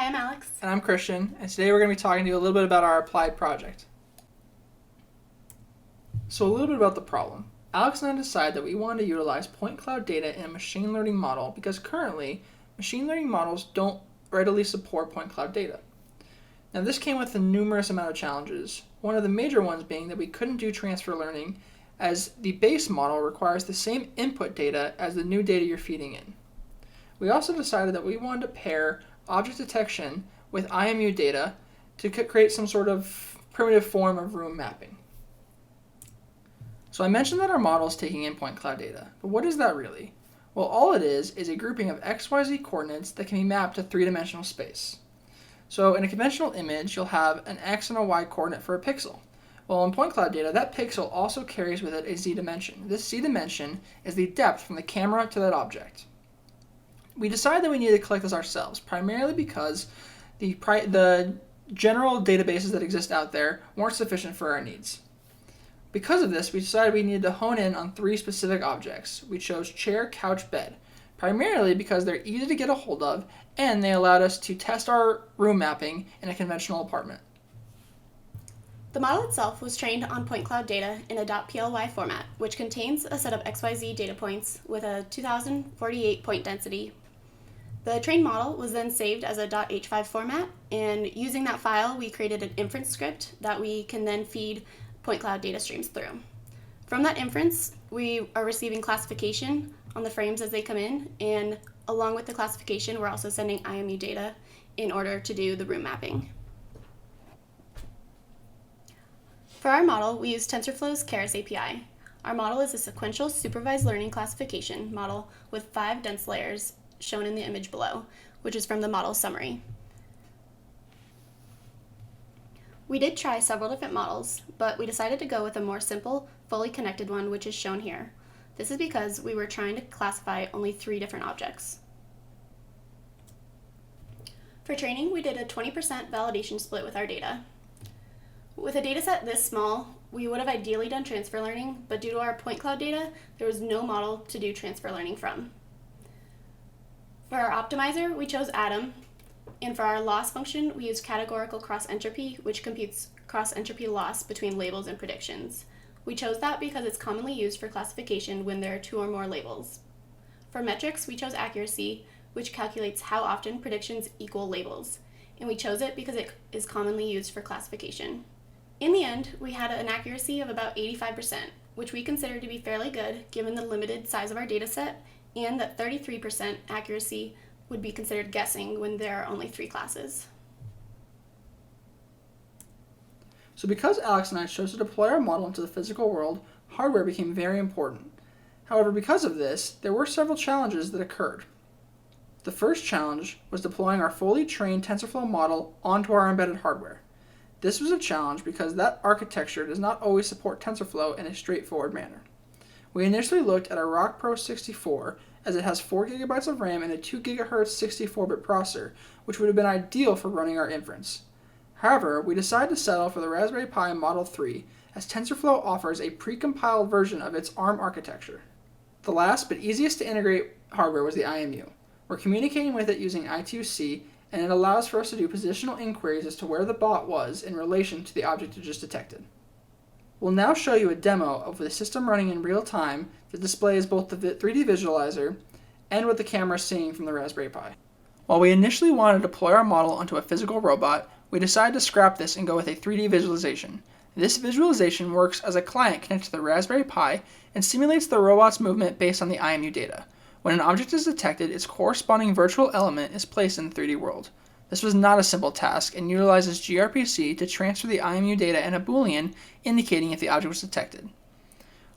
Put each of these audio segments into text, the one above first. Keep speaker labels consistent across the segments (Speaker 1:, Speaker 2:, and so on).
Speaker 1: Hi, I'm Alex.
Speaker 2: And I'm Christian, and today we're going to be talking to you a little bit about our applied project. So a little bit about the problem. Alex and I decided that we wanted to utilize point cloud data in a machine learning model because currently, machine learning models don't readily support point cloud data. Now this came with a numerous amount of challenges, one of the major ones being that we couldn't do transfer learning as the base model requires the same input data as the new data you're feeding in. We also decided that we wanted to pair object detection with IMU data to create some sort of primitive form of room mapping. So I mentioned that our model is taking in point cloud data, but what is that really? Well, all it is a grouping of XYZ coordinates that can be mapped to three-dimensional space. So in a conventional image, you'll have an X and a Y coordinate for a pixel. Well, in point cloud data, that pixel also carries with it a Z dimension. This Z dimension is the depth from the camera to that object. We decided that we needed to collect this ourselves, primarily because the general databases that exist out there weren't sufficient for our needs. Because of this, we decided we needed to hone in on three specific objects. We chose chair, couch, bed, primarily because they're easy to get a hold of and they allowed us to test our room mapping in a conventional apartment.
Speaker 1: The model itself was trained on point cloud data in a .ply format, which contains a set of XYZ data points with a 2048 point density. The trained model was then saved as a .h5 format, and using that file, we created an inference script that we can then feed point cloud data streams through. From that inference, we are receiving classification on the frames as they come in, and along with the classification, we're also sending IMU data in order to do the room mapping. For our model, we use TensorFlow's Keras API. Our model is a sequential supervised learning classification model with 5 dense layers shown in the image below, which is from the model summary. We did try several different models, but we decided to go with a more simple, fully connected one, which is shown here. This is because we were trying to classify only 3 different objects. For training, we did a 20% validation split with our data. With a dataset this small, we would have ideally done transfer learning, but due to our point cloud data, there was no model to do transfer learning from. For our optimizer, we chose Atom, and for our loss function, we used categorical cross-entropy, which computes cross-entropy loss between labels and predictions. We chose that because it's commonly used for classification when there are 2 or more labels. For metrics, we chose accuracy, which calculates how often predictions equal labels, and we chose it because it is commonly used for classification. In the end, we had an accuracy of about 85%, which we consider to be fairly good given the limited size of our dataset, and that 33% accuracy would be considered guessing when there are only 3 classes.
Speaker 2: So because Alex and I chose to deploy our model into the physical world, hardware became very important. However, because of this, there were several challenges that occurred. The first challenge was deploying our fully trained TensorFlow model onto our embedded hardware. This was a challenge because that architecture does not always support TensorFlow in a straightforward manner. We initially looked at our Rock Pro 64 as it has 4 GB of RAM and a 2 GHz 64-bit processor, which would have been ideal for running our inference. However, we decided to settle for the Raspberry Pi Model 3 as TensorFlow offers a precompiled version of its ARM architecture. The last but easiest to integrate hardware was the IMU. We're communicating with it using I2C, and it allows for us to do positional inquiries as to where the bot was in relation to the object it just detected. We'll now show you a demo of the system running in real time that displays both the 3D visualizer and what the camera is seeing from the Raspberry Pi. While we initially wanted to deploy our model onto a physical robot, we decided to scrap this and go with a 3D visualization. This visualization works as a client connected to the Raspberry Pi and simulates the robot's movement based on the IMU data. When an object is detected, its corresponding virtual element is placed in the 3D world. This was not a simple task and utilizes gRPC to transfer the IMU data and a Boolean indicating if the object was detected.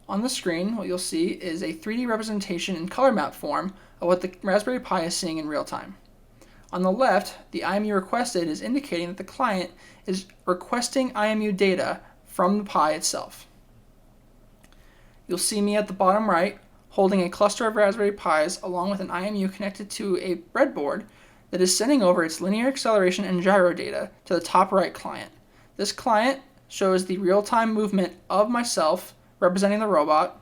Speaker 2: On the screen, what you'll see is a 3D representation in color map form of what the Raspberry Pi is seeing in real time. On the left, the IMU requested is indicating that the client is requesting IMU data from the Pi itself. You'll see me at the bottom right holding a cluster of Raspberry Pis along with an IMU connected to a breadboard that is sending over its linear acceleration and gyro data to the top right client. This client shows the real-time movement of myself representing the robot,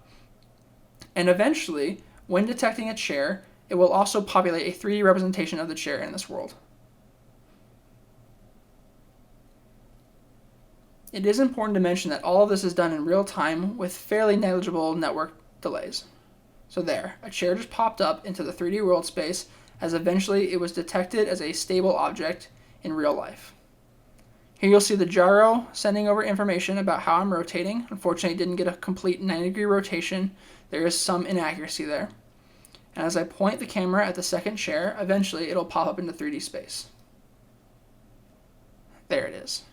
Speaker 2: and eventually, when detecting a chair, it will also populate a 3D representation of the chair in this world. It is important to mention that all of this is done in real time with fairly negligible network delays. So there, a chair just popped up into the 3D world space as eventually it was detected as a stable object in real life. Here you'll see the gyro sending over information about how I'm rotating. Unfortunately, it didn't get a complete 90-degree rotation. There is some inaccuracy there. And as I point the camera at the second chair, eventually it'll pop up into 3D space. There it is.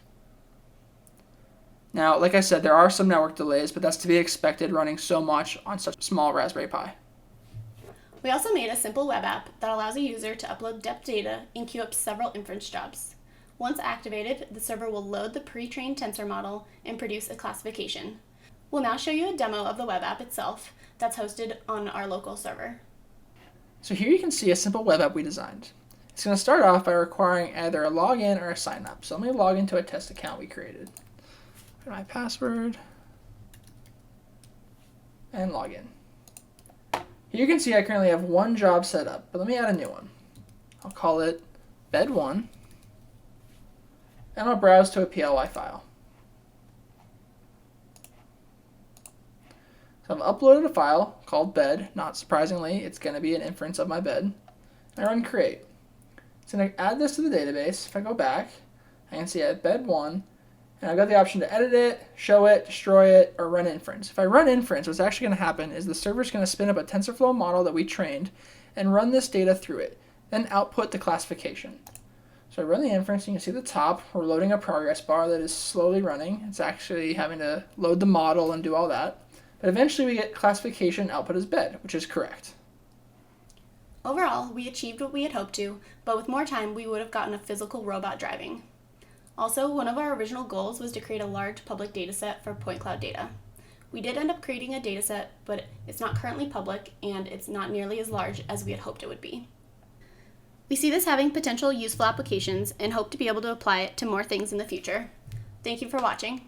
Speaker 2: Now, like I said, there are some network delays, but that's to be expected running so much on such a small Raspberry Pi.
Speaker 1: We also made a simple web app that allows a user to upload depth data and queue up several inference jobs. Once activated, the server will load the pre-trained tensor model and produce a classification. We'll now show you a demo of the web app itself that's hosted on our local server.
Speaker 2: So here you can see a simple web app we designed. It's going to start off by requiring either a login or a sign up. So let me log into a test account we created. Put my password and log in. Here you can see I currently have one job set up, but let me add a new one. I'll call it bed1. And I'll browse to a PLY file. So I've uploaded a file called bed. Not surprisingly, it's going to be an inference of my bed. I run create. So I'm going to add this to the database. If I go back, I can see I have bed1, and I've got the option to edit it, show it, destroy it, or run inference. If I run inference, what's actually going to happen is the server's going to spin up a TensorFlow model that we trained and run this data through it, then output the classification. So I run the inference, and you can see at the top, we're loading a progress bar that is slowly running. It's actually having to load the model and do all that. But eventually we get classification output as bed, which is correct.
Speaker 1: Overall, we achieved what we had hoped to, but with more time, we would have gotten a physical robot driving. Also, one of our original goals was to create a large public dataset for point cloud data. We did end up creating a dataset, but it's not currently public, and it's not nearly as large as we had hoped it would be. We see this having potential useful applications and hope to be able to apply it to more things in the future. Thank you for watching.